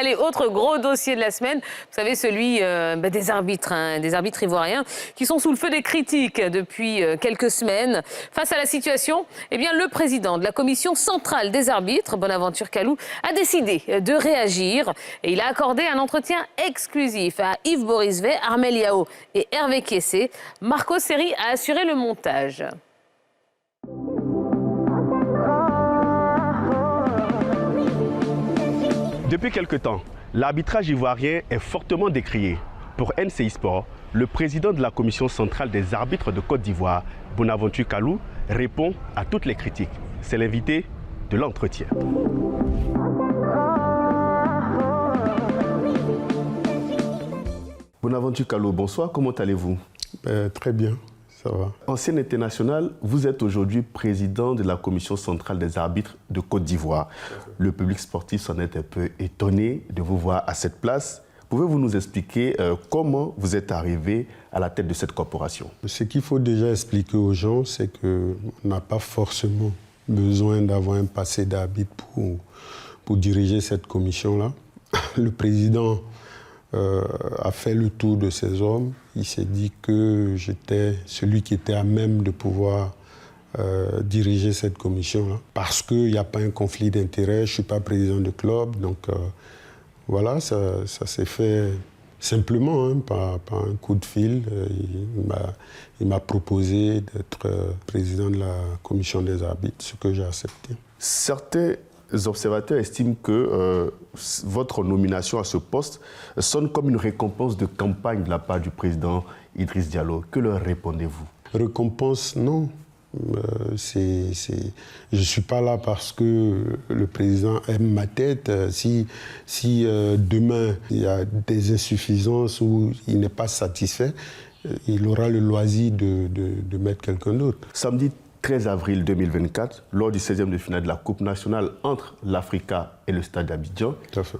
Allez, autre gros dossier de la semaine, vous savez, celui des arbitres ivoiriens qui sont sous le feu des critiques depuis quelques semaines. Face à la situation, eh bien, le président de la commission centrale des arbitres, Bonaventure Kalou, a décidé de réagir et il a accordé un entretien exclusif à Yves Borisvet, Armel Yao et Hervé Kessé. Marco Seri a assuré le montage. Depuis quelque temps, l'arbitrage ivoirien est fortement décrié. Pour NCI Sport, le président de la commission centrale des arbitres de Côte d'Ivoire, Bonaventure Kalou, répond à toutes les critiques. C'est l'invité de l'entretien. Bonaventure Kalou, bonsoir, comment allez-vous? Très bien, ça va. Ancien international, vous êtes aujourd'hui président de la commission centrale des arbitres de Côte d'Ivoire. Le public sportif s'en est un peu étonné de vous voir à cette place. Pouvez-vous nous expliquer comment vous êtes arrivé à la tête de cette corporation? Ce qu'il faut déjà expliquer aux gens, c'est qu'on n'a pas forcément besoin d'avoir un passé d'arbitre pour diriger cette commission-là. Le président a fait le tour de ces hommes. Il s'est dit que j'étais celui qui était à même de pouvoir diriger cette commission-là. Parce qu'il n'y a pas un conflit d'intérêts, je ne suis pas président de club. Donc voilà, ça s'est fait simplement, hein, par un coup de fil. Il m'a proposé d'être président de la commission des arbitres, ce que j'ai accepté. Certains observateurs estiment que votre nomination à ce poste sonne comme une récompense de campagne de la part du président Idriss Diallo. Que leur répondez-vous? Récompense, non. Je ne suis pas là parce que le président aime ma tête. Si demain il y a des insuffisances ou il n'est pas satisfait, il aura le loisir de mettre quelqu'un d'autre. Samedi 13 avril 2024, lors du 16e de finale de la Coupe nationale entre l'Africa et le Stade d'Abidjan,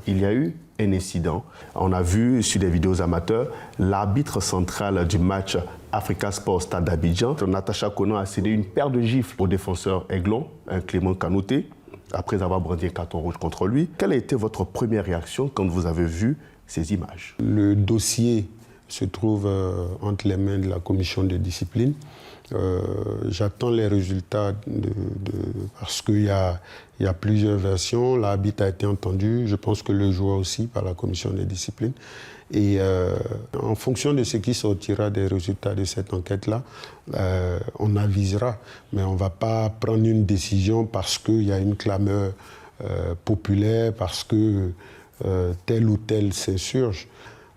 il y a eu un incident. On a vu sur des vidéos amateurs l'arbitre central du match Africa Sport Stade d'Abidjan, Natacha Konan, a cédé une paire de gifles au défenseur aiglon, Clément Kanouté, après avoir brandi un carton rouge contre lui. Quelle a été votre première réaction quand vous avez vu ces images? Le dossier se trouve entre les mains de la commission de discipline. J'attends les résultats parce qu'il y a plusieurs versions. L'arbitre a été entendu, je pense que le joueur aussi, par la commission de discipline. Et en fonction de ce qui sortira des résultats de cette enquête-là, on avisera. Mais on ne va pas prendre une décision parce qu'il y a une clameur populaire, parce que tel ou tel s'insurge.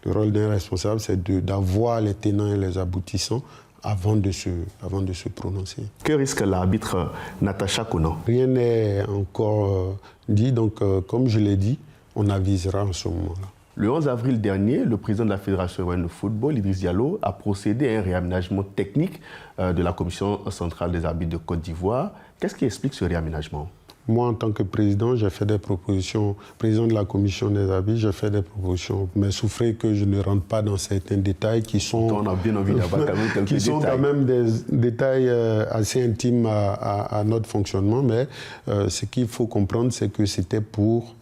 Le rôle d'un responsable, c'est d'avoir les tenants et les aboutissants avant de se prononcer. Que risque l'arbitre Natacha Konan? Rien n'est encore dit, donc comme je l'ai dit, on avisera en ce moment-là. Le 11 avril dernier, le président de la Fédération ivoirienne de football, Idriss Diallo, a procédé à un réaménagement technique de la commission centrale des arbitres de Côte d'Ivoire. Qu'est-ce qui explique ce réaménagement? Moi, en tant que président, j'ai fait des propositions. Président de la commission des arbitres, j'ai fait des propositions. Mais souffrez que je ne rentre pas dans certains détails qui sont... On a bien envie d'avoir quand même quelques qui sont détails. Quand même des détails assez intimes à notre fonctionnement. Mais ce qu'il faut comprendre, c'est que c'était pour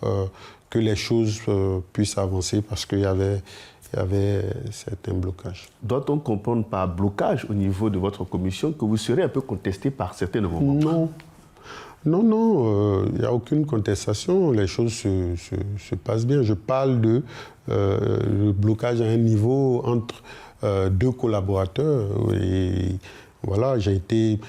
que les choses puissent avancer parce qu'il y avait certains blocages. Doit-on comprendre par blocage au niveau de votre commission que vous serez un peu contesté par certains de vos membres? Non, il n'y a aucune contestation, les choses se passent bien. Je parle de le blocage à un niveau entre deux collaborateurs. Et voilà, j'ai été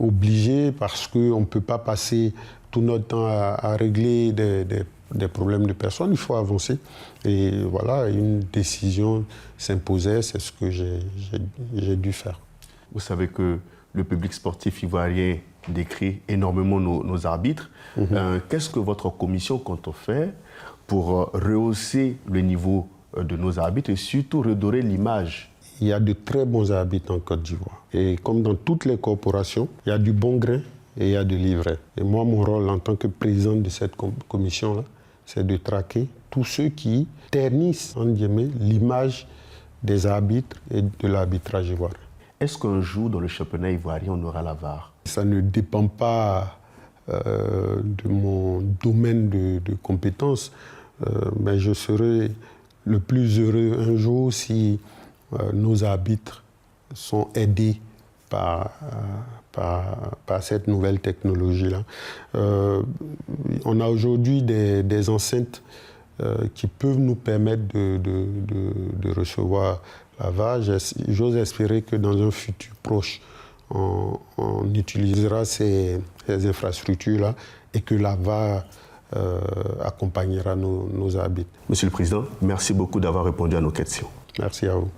obligé parce qu'on ne peut pas passer tout notre temps à régler des problèmes de personnes, il faut avancer. Et voilà, une décision s'imposait, c'est ce que j'ai dû faire. Vous savez que le public sportif ivoirien décrit énormément nos arbitres. Qu'est-ce que votre commission compte faire pour rehausser le niveau de nos arbitres et surtout redorer l'image? Il y a de très bons arbitres en Côte d'Ivoire. Et comme dans toutes les corporations, il y a du bon grain et il y a de l'ivraie. Et moi, mon rôle en tant que président de cette commission-là, c'est de traquer tous ceux qui ternissent, en guillemets, l'image des arbitres et de l'arbitrage ivoirien. Est-ce qu'un jour, dans le championnat ivoirien, on aura la VAR? Ça ne dépend pas de mon domaine de compétences. mais je serai le plus heureux un jour si nos arbitres sont aidés par cette nouvelle technologie-là. On a aujourd'hui des enceintes qui peuvent nous permettre de recevoir la VAR. J'ose espérer que dans un futur proche, on utilisera ces infrastructures-là et que la VAR accompagnera nos arbitres. Monsieur le Président, merci beaucoup d'avoir répondu à nos questions. Merci à vous.